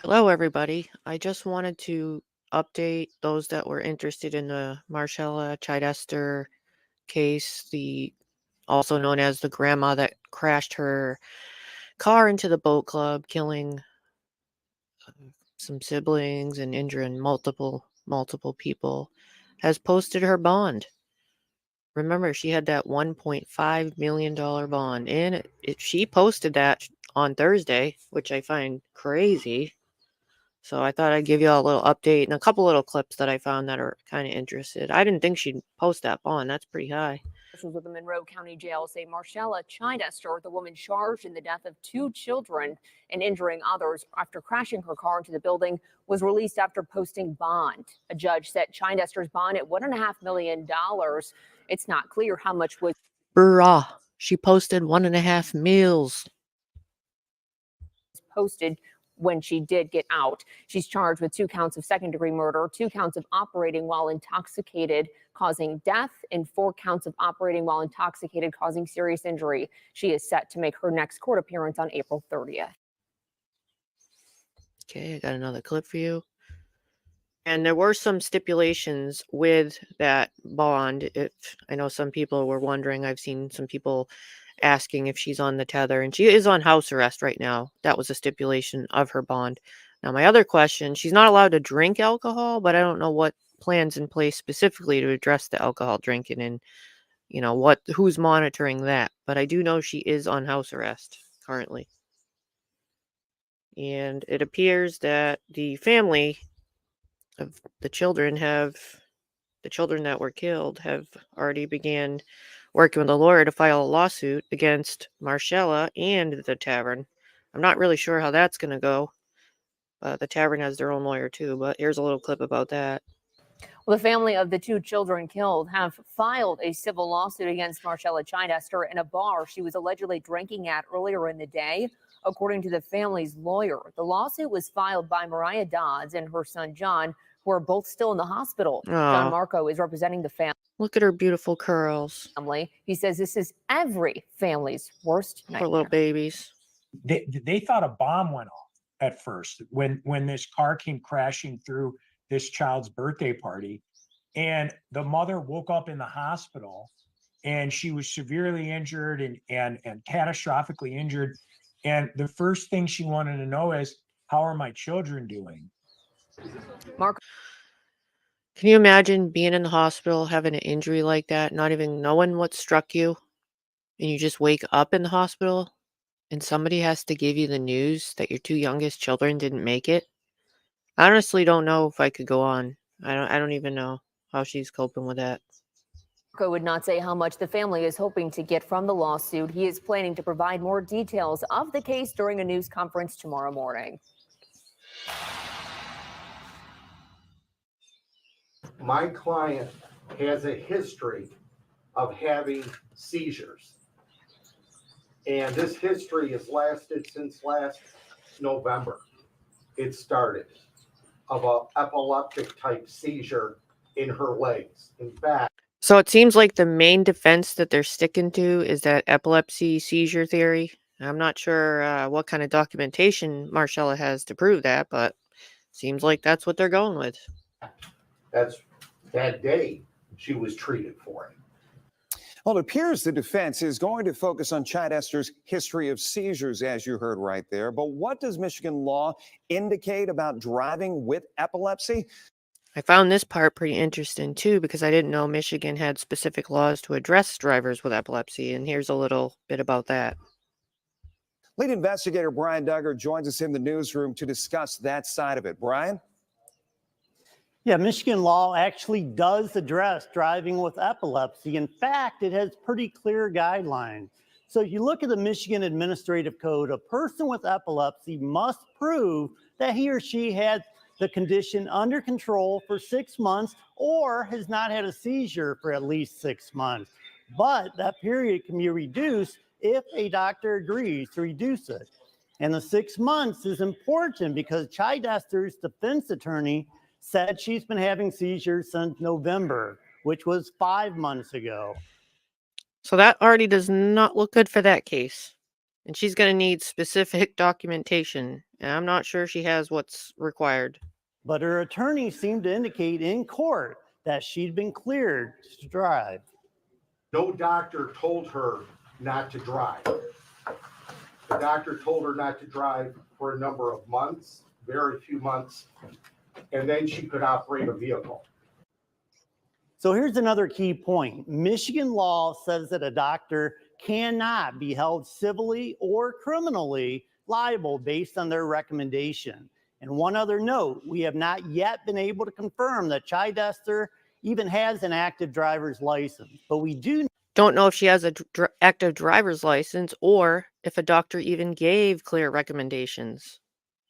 Hello, everybody. I just wanted to update those that were interested in the Marcella Chidester case, the also known as the grandma that crashed her car into the boat club, killing some siblings and injuring multiple people, has posted her bond. Remember, she had that $1.5 million bond, and she posted that on Thursday, which I find crazy. So I thought I'd give you all a little update and a couple little clips that I found that are kind of interested. I didn't think she'd post that bond. That's pretty high. Officials with the Monroe County Jail say Marcella Chidester, the woman charged in the death of two children and injuring others after crashing her car into the building, was released after posting bond. A judge set Chidester's bond at $1.5 million. It's not clear how much was Bruh. She posted 1.5 meals. posted when she did get out. She's charged with 2 counts of second-degree murder, 2 counts of operating while intoxicated, causing death, and 4 counts of operating while intoxicated, causing serious injury. She is set to make her next court appearance on April 30th. Okay, I got another clip for you. And there were some stipulations with that bond. I know some people were wondering. I've seen some people asking if she's on the tether, and she is on house arrest right now. That was a stipulation of her bond. Now, my other question, she's not allowed to drink alcohol, but I don't know what plans in place specifically to address the alcohol drinking and, who's monitoring that. But I do know she is on house arrest currently. And it appears that the family of the children that were killed have already began working with a lawyer to file a lawsuit against Marcella and the tavern. I'm not really sure how that's going to go. The tavern has their own lawyer too, but here's a little clip about that. Well, the family of the 2 children killed have filed a civil lawsuit against Marcella Chidester in a bar she was allegedly drinking at earlier in the day, according to the family's lawyer. The lawsuit was filed by Mariah Dodds and her son John, who are both still in the hospital. John Oh, Marco is representing the family. look at her beautiful curls. He says this is every family's worst Poor little nightmare. babies. They thought a bomb went off at first when this car came crashing through this child's birthday party, and the mother woke up in the hospital and she was severely injured and catastrophically injured. And the first thing she wanted to know is, how are my children doing? Marco, Can you imagine being in the hospital, having an injury like that, not even knowing what struck you, and you just wake up in the hospital and somebody has to give you the news that your 2 youngest children didn't make it? I honestly don't know if I could go on. I don't even know how she's coping with that. would not say how much the family is hoping to get from the lawsuit. He is planning to provide more details of the case during a news conference tomorrow morning. My client has a history of having seizures. And this history has lasted since last November. It started of an epileptic type seizure in her legs. In fact, So it seems like the main defense that they're sticking to is that epilepsy seizure theory. I'm not sure what kind of documentation Marcella has to prove that, but seems like that's what they're going with. that's that day she was treated for it. Well, it appears the defense is going to focus on Chidester's history of seizures, as you heard right there. But what does Michigan law indicate about driving with epilepsy? I found this part pretty interesting too because I didn't know Michigan had specific laws to address drivers with epilepsy, and here's a little bit about that. Lead investigator Brian Duggar joins us in the newsroom to discuss that side of it. Brian? Yeah, Michigan law actually does address driving with epilepsy. In fact, it has pretty clear guidelines. So if you look at the Michigan Administrative Code, a person with epilepsy must prove that he or she had the condition under control for 6 months or has not had a seizure for at least 6 months. But that period can be reduced if a doctor agrees to reduce it. And the 6 months is important because Chidester's defense attorney said she's been having seizures since November, which was 5 months ago. So that already does not look good for that case. And she's going to need specific documentation And I'm not sure she has what's required. But her attorney seemed to indicate in court that she'd been cleared to drive. No doctor told her not to drive. The doctor told her not to drive for a number of months, very few months, and then she could operate a vehicle. So here's another key point. Michigan law says that a doctor cannot be held civilly or criminally liable based on their recommendation. And one other note, we have not yet been able to confirm that Chidester even has an active driver's license, but we do Don't know if she has a active driver's license or if a doctor even gave clear recommendations.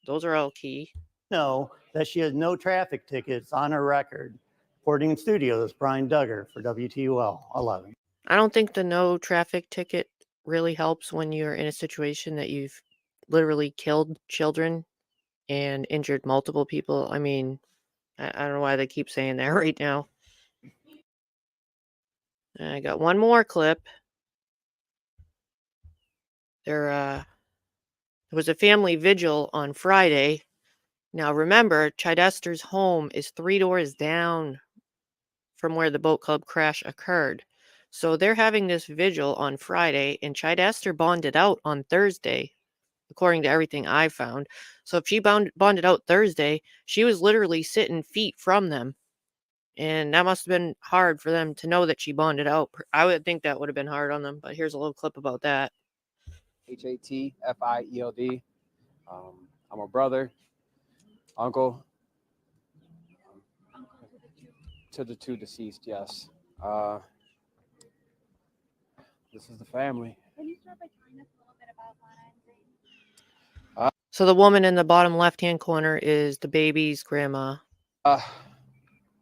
Those are all key. know that she has no traffic tickets on her record. Reporting in studio, this is Brian Duggar for WTUL 11. I don't think the no traffic ticket really helps when you're in a situation that you've literally killed children and injured multiple people. I mean, I don't know why they keep saying that right now. I got one more clip. There was a family vigil on Friday. Now remember, Chidester's home is 3 doors down from where the boat club crash occurred. So they're having this vigil on Friday, and Chidester bonded out on Thursday, according to everything I found. So if she bonded out Thursday, she was literally sitting feet from them. And that must have been hard for them to know that she bonded out. I would think that would have been hard on them, but here's a little clip about that. Hatfield. I'm a brother, uncle to the two deceased, yes. This is the family. Can you start by telling us a little bit about Lana? So the woman in the bottom left-hand corner is the baby's grandma.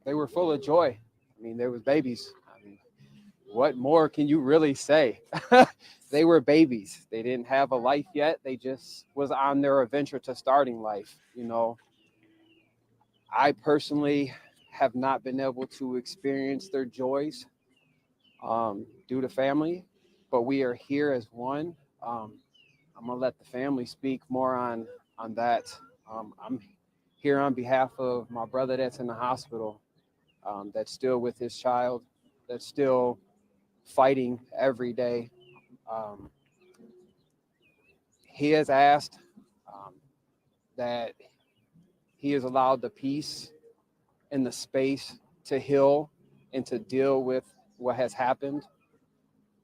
They were full of joy. I mean, there was babies. I mean, what more can you really say? They were babies. They didn't have a life yet. They just was on their adventure to starting life. You know, I personally have not been able to experience their joys due to family, but we are here as one. I'm gonna let the family speak more on that. I'm here on behalf of my brother that's in the hospital, that's still with his child, that's still fighting every day. He has asked that he is allowed the peace and the space to heal and to deal with what has happened,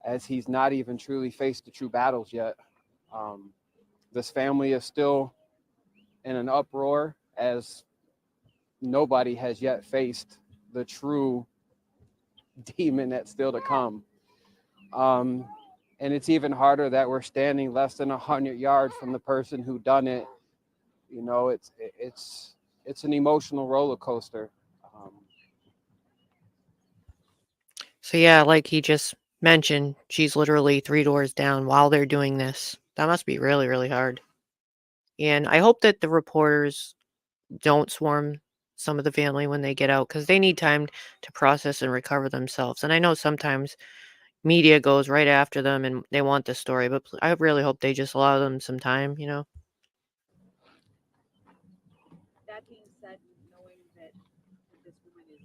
as he's not even truly faced the true battles yet. This family is still in an uproar, as nobody has yet faced the true demon that's still to come. And it's even harder that we're standing less than 100 yards from the person who done it. You know, it's an emotional roller coaster. So yeah, like he just mentioned, she's literally 3 doors down while they're doing this. That must be really, really hard. And I hope that the reporters don't swarm some of the family when they get out, because they need time to process and recover themselves. And I know sometimes media goes right after them and they want the story, but I really hope they just allow them some time, you know? That being said, knowing that this woman is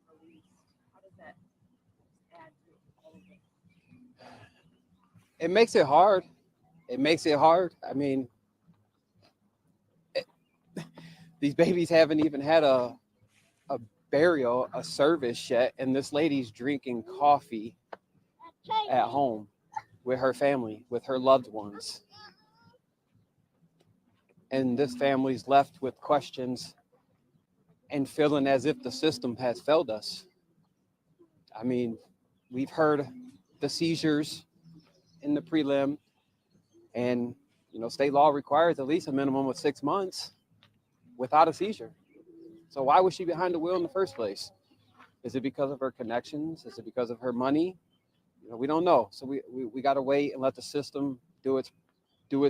released, how does that add to all of it? It makes it hard. It makes it hard. I mean, these babies haven't even had a burial, a service yet, and this lady's drinking coffee at home with her family, with her loved ones. And this family's left with questions and feeling as if the system has failed us. I mean, we've heard the seizures in the prelim, and you know, state law requires at least a minimum of 6 months without a seizure. So why was she behind the wheel in the first place? Is it because of her connections? Is it because of her money? You know, we don't know. So we got to wait and let the system do its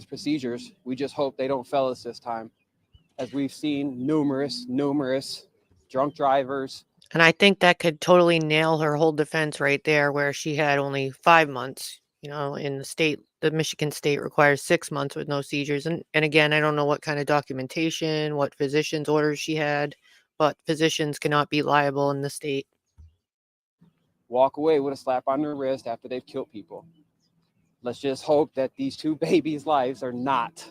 procedures. We just hope they don't fail us this time, as we've seen numerous drunk drivers. And I think that could totally nail her whole defense right there, where she had only 5 months. In the Michigan state requires 6 months with no seizures. And again, I don't know what kind of documentation, what physician's orders she had, but physicians cannot be liable in the state. Walk away with a slap on their wrist after they've killed people. Let's just hope that these 2 babies' lives are not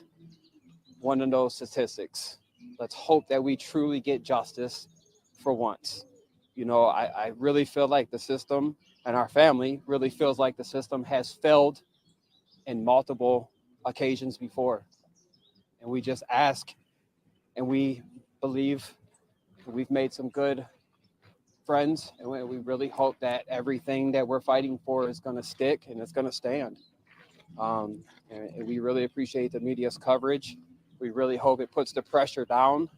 one of those statistics. Let's hope that we truly get justice for once. I really feel like the system and our family really feels like the system has failed in multiple occasions before. And we just ask, and we believe we've made some good friends, and we really hope that everything that we're fighting for is going to stick and it's going to stand. And we really appreciate the media's coverage. We really hope it puts the pressure down,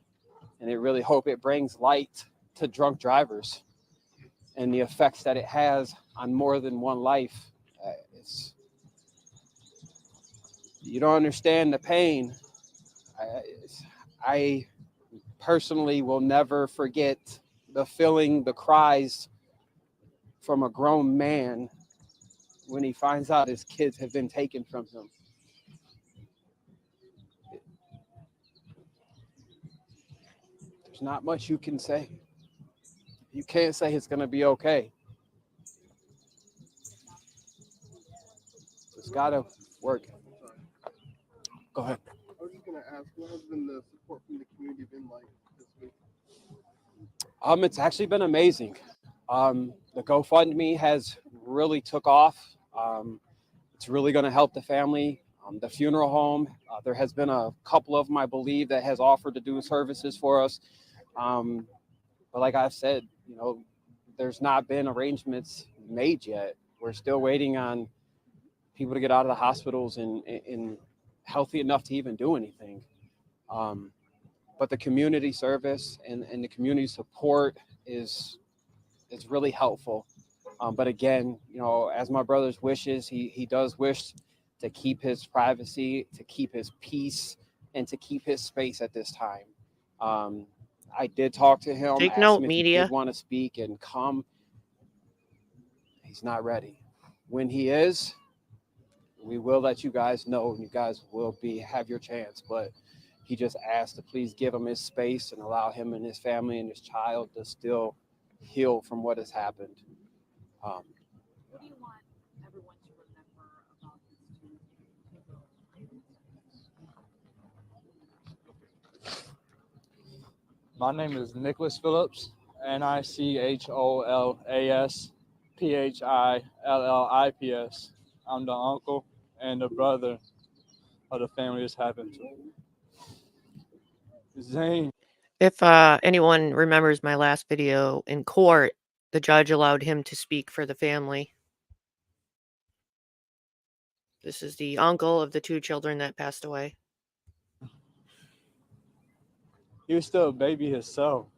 and we really hope it brings light to drunk drivers and the effects that it has on more than one life. You don't understand the pain. I personally will never forget the feeling, the cries from a grown man when he finds out his kids have been taken from him. There's not much you can say. You can't say it's going to be okay. It's got to work. Go ahead. I was just going to ask, what has been the support from the community been like this week? It's actually been amazing. The GoFundMe has really took off. It's really going to help the family. The funeral home, there has been a couple of them, I believe, that has offered to do services for us. But like I've said, there's not been arrangements made yet. We're still waiting on people to get out of the hospitals and healthy enough to even do anything. But the community service and the community support is really helpful. But again, as my brother's wishes, he does wish to keep his privacy, to keep his peace, and to keep his space at this time. I did talk to him. Take asked note, him if he media. did want to speak and come. He's not ready. When he is, we will let you guys know, and you guys will have your chance. But he just asked to please give him his space and allow him and his family and his child to still heal from what has happened. What do you want everyone to remember about these 2 people? My name is Nicholas Phillips, Nicholas Phillips. I'm the uncle and the brother of the family this happened to. Zane. If anyone remembers my last video, in court, the judge allowed him to speak for the family. This is the uncle of the 2 children that passed away. He was still a baby himself.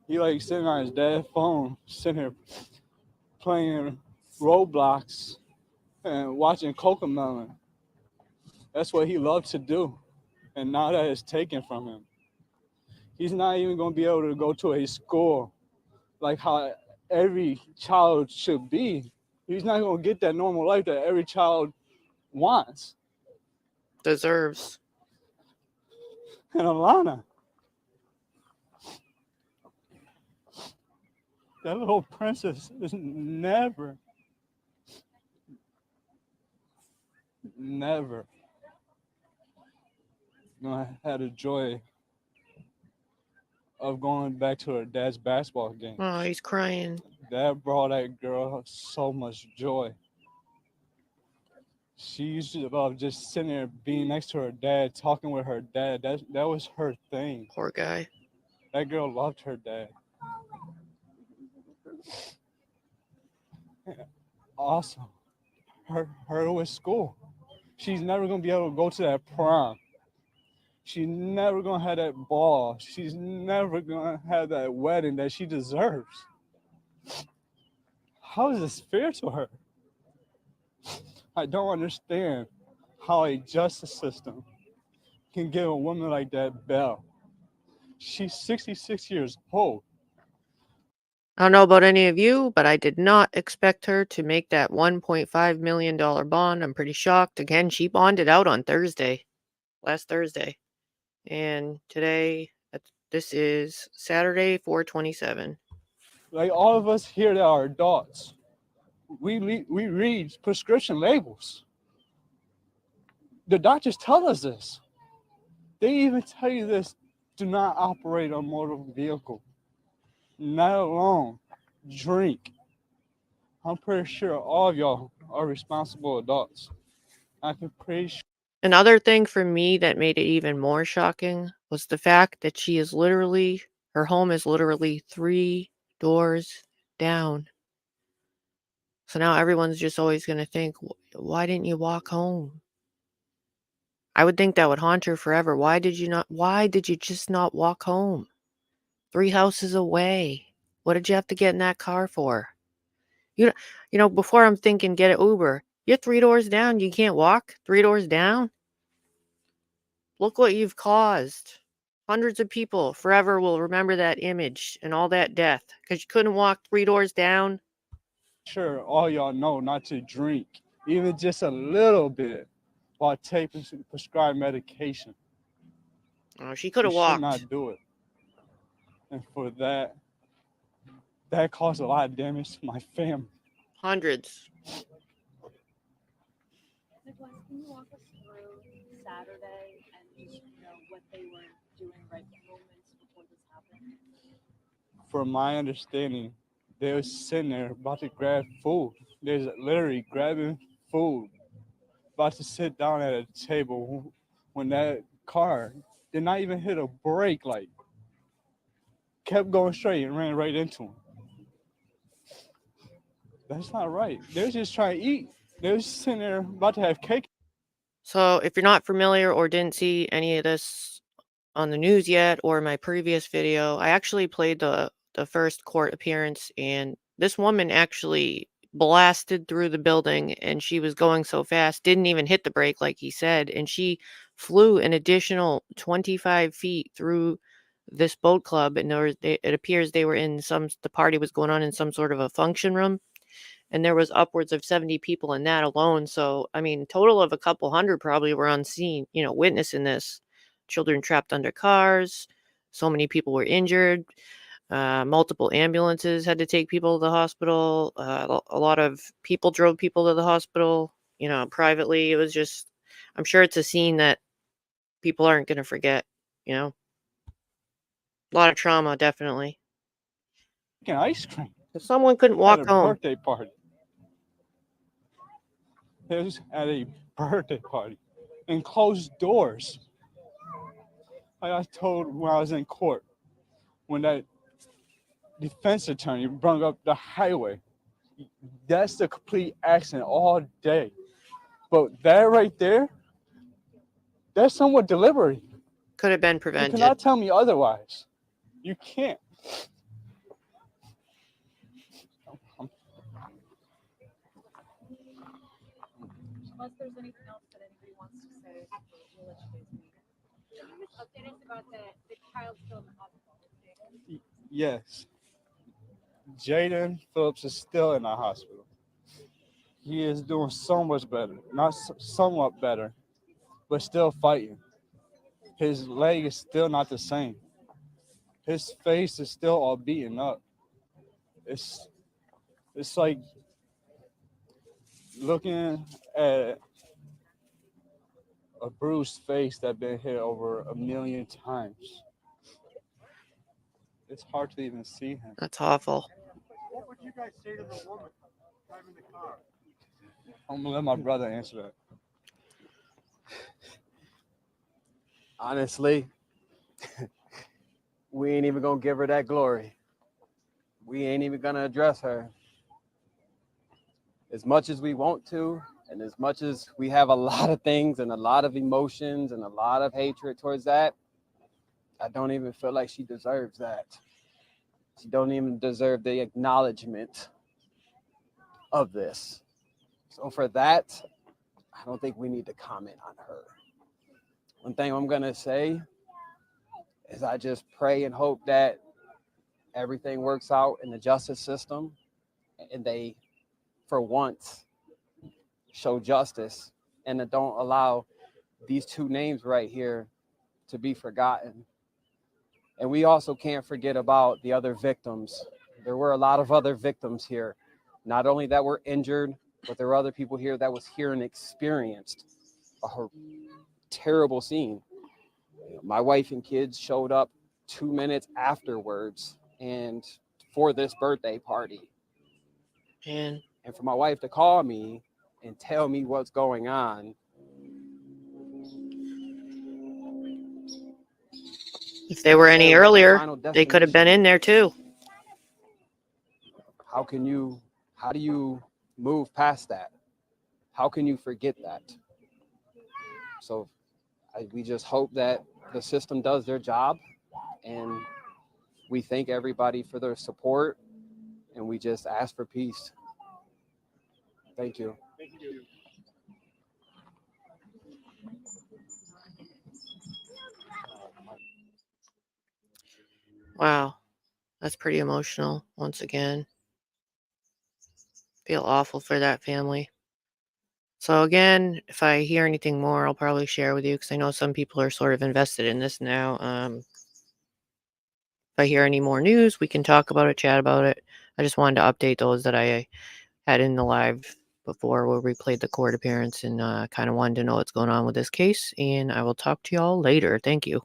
He sitting on his dad's phone, sitting here playing Roblox and watching Cocomelon. That's what he loved to do. And now that it's taken from him. He's not even going to be able to go to a school like how every child should be. He's not going to get that normal life that every child wants. Deserves. And Alana, that little princess is never gonna have the joy of going back to her dad's basketball game. Oh, he's crying. That brought that girl so much joy. She used to love just sitting there being next to her dad, talking with her dad. That was her thing. Poor guy. That girl loved her dad. Awesome. Her with school. She's never gonna be able to go to that prom. She's never gonna have that ball. She's never gonna have that wedding that she deserves. How is this fair to her? I don't understand how a justice system can give a woman like that bail. She's 66 years old. I don't know about any of you, but I did not expect her to make that $1.5 million bond. I'm pretty shocked. Again, she bonded out on last Thursday. And today, this is Saturday, 4/27. Like all of us here that are adults, we read prescription labels. The doctors tell us this. They even tell you this: do not operate a motor vehicle, not alone drink. I'm pretty sure all of y'all are responsible adults. I can pretty sure. Another thing for me that made it even more shocking was the fact that her home is literally 3 doors down. So now everyone's just always going to think, why didn't you walk home? I would think that would haunt her forever. Why did you just not walk home? 3 houses away. What did you have to get in that car for? You before I'm thinking get an Uber. You're 3 doors down. You can't walk 3 doors down? Look what you've caused. Hundreds of people forever will remember that image and all that death because you couldn't walk 3 doors down. Sure, all y'all know not to drink, even just a little bit, while taking prescribed medication. Oh, she could You have should walked. not do it. And for that caused a lot of damage to my family. Hundreds. Nicholas, can you walk us through Saturday and just what they were doing right the moments before this happened? From my understanding, they were sitting there about to grab food. They're literally grabbing food, about to sit down at a table when that car did not even hit a brake light. Kept going straight and ran right into him. That's not right. They're just trying to eat. They're just sitting there about to have cake. So if you're not familiar or didn't see any of this on the news yet or my previous video, I actually played the first court appearance, and this woman actually blasted through the building, and she was going so fast, didn't even hit the brake like he said, and she flew an additional 25 feet through this boat club, and it appears they were the party was going on in some sort of a function room, and there was upwards of 70 people in that alone. So, I mean, total of a couple hundred probably were on scene, witnessing this. Children trapped under cars. So many people were injured. Multiple ambulances had to take people to the hospital. A lot of people drove people to the hospital, privately. It was just, I'm sure it's a scene that people aren't going to forget, A lot of trauma, definitely. Ice cream. If someone couldn't At walk a home. birthday party. It was at a birthday party and closed doors. Like I told when I was in court, when that defense attorney brought up the highway, that's the complete accident all day. But that right there, that's somewhat deliberate. Could have been You prevented. cannot tell me otherwise. You can't. Unless there's anything else that anybody wants to say, we'll let you guys be. Can you just update us about the child still in the hospital? Yes. Jaden Phillips is still in the hospital. He is doing so much better. Not somewhat better, but still fighting. His leg is still not the same. His face is still all beaten up. It's like looking at a bruised face that's been hit over 1,000,000 times. It's hard to even see him. That's awful. What would you guys say to the woman driving the car? I'm gonna let my brother answer that. Honestly, we ain't even gonna give her that glory. We ain't even gonna address her. As much as we want to, and as much as we have a lot of things and a lot of emotions and a lot of hatred towards that, I don't even feel like she deserves that. She don't even deserve the acknowledgement of this. So for that, I don't think we need to comment on her. One thing I'm gonna say is I just pray and hope that everything works out in the justice system and they, for once, show justice and don't allow these two names right here to be forgotten. And we also can't forget about the other victims. There were a lot of other victims here, not only that were injured, but there were other people here that was here and experienced a terrible scene. My wife and kids showed up 2 minutes afterwards and for this birthday party. And for my wife to call me and tell me what's going on. if they were any earlier, Final they could have been in there too. How do you move past that? How can you forget that? So we just hope that the system does their job, and we thank everybody for their support, and we just ask for peace. Thank you. Thank you. Wow, that's pretty emotional once again. Feel awful for that family. So again, if I hear anything more, I'll probably share with you because I know some people are sort of invested in this now. If I hear any more news, we can talk about it, chat about it. I just wanted to update those that I had in the live before where we played the court appearance and kind of wanted to know what's going on with this case. And I will talk to y'all later. Thank you.